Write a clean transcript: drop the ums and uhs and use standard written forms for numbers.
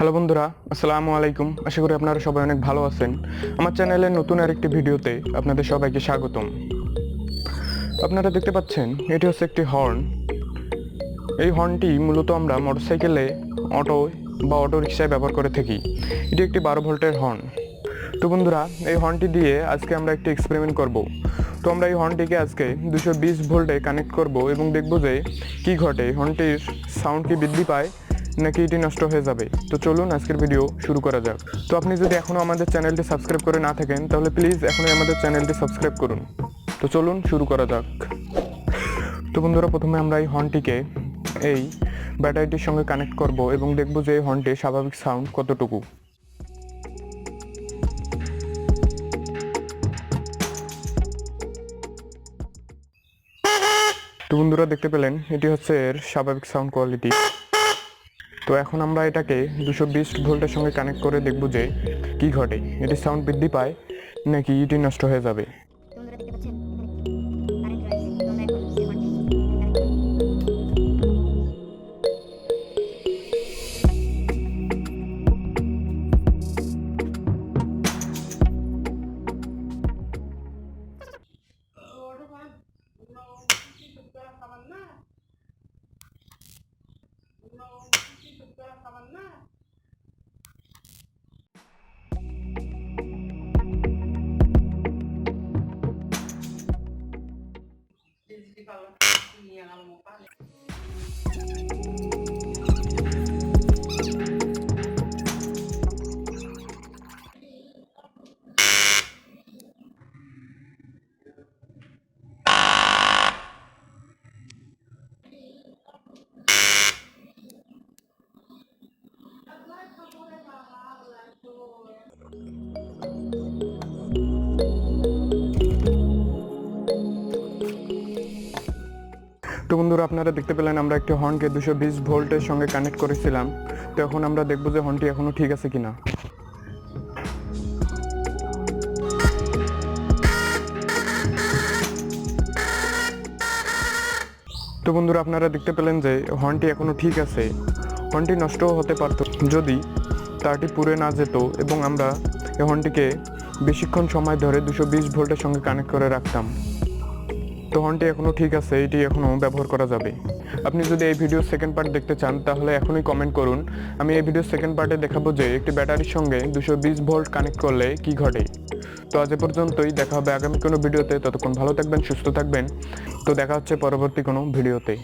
Hello বন্ধুরা, আসসালামু আলাইকুম। আশা করি আপনারা সবাই অনেক ভালো আছেন। আমার চ্যানেলের নতুন আরেকটি ভিডিওতে আপনাদের সবাইকে স্বাগতম। আপনারা দেখতে পাচ্ছেন এটি হচ্ছে একটি হর্ন। এই হর্নটি মূলত আমরা মোটরসাইকেলে, অটো বা অটো রিকশায় ব্যবহার করে থাকি। এটি একটি 12 ভোল্টের হর্ন। তো বন্ধুরা, এই হর্নটি দিয়ে আজকে আমরা একটি এক্সপেরিমেন্ট করব। তো আমরা এই হর্নটিকে আজকে 220 ভোল্টে কানেক্ট করব এবং দেখব যে কি ঘটে, হর্নটির সাউন্ড কি বৃদ্ধি পায় নাকি এটি নষ্ট হয়ে যাবে। তো চলুন আজকের ভিডিও শুরু করা যাক। তো আপনি যদি এখনও আমাদের চ্যানেলটি সাবস্ক্রাইব করে না থাকেন তাহলে প্লিজ এখনই আমাদের চ্যানেলটি সাবস্ক্রাইব করুন। তো চলুন শুরু করা যাক। তো বন্ধুরা, প্রথমে আমরা এই হর্নটিকে এই ব্যাটারিটির সঙ্গে কানেক্ট করব এবং দেখব যে এই হর্নটির স্বাভাবিক সাউন্ড কতটুকু। তো বন্ধুরা, দেখতে পেলেন এটি হচ্ছে এর স্বাভাবিক সাউন্ড কোয়ালিটি। তো এখন আমরা এটাকে 220 ভোল্টের সঙ্গে কানেক্ট করে দেখব যে কি ঘটে, এটি সাউন্ড বৃদ্ধি পায় নাকি এটি নষ্ট হয়ে যাবে। তো বন্ধুরা, আপনারা দেখতে পেলেন আমরা একটি হর্নকে 220 ভোল্টের সঙ্গে কানেক্ট করেছিলাম। তো এখন আমরা দেখব যে হর্নটি এখনো ঠিক আছে কিনা। তো বন্ধুরা, আপনারা দেখতে পেলেন যে হর্নটি এখনো ঠিক আছে। হর্নটি নষ্টও হতে পারত যদি তারটি পুড়ে না যেত এবং আমরা এই হর্নটিকে বেশিক্ষণ সময় ধরে 220 ভোল্টের সঙ্গে কানেক্ট করে রাখতাম। তো হর্নটি এখনও ঠিক আছে, এটি এখনও ব্যবহার করা যাবে। আপনি যদি এই ভিডিওর সেকেন্ড পার্ট দেখতে চান তাহলে এখনই কমেন্ট করুন। আমি এই ভিডিওর সেকেন্ড পার্টে দেখাবো যে একটি ব্যাটারির সঙ্গে 220 ভোল্ট কানেক্ট করলে কি ঘটে। তো আজ পর্যন্তই, দেখা হবে আগামী কোনো ভিডিওতে। ততক্ষণ ভালো থাকবেন, সুস্থ থাকবেন। তো দেখা হচ্ছে পরবর্তী কোনো ভিডিওতে।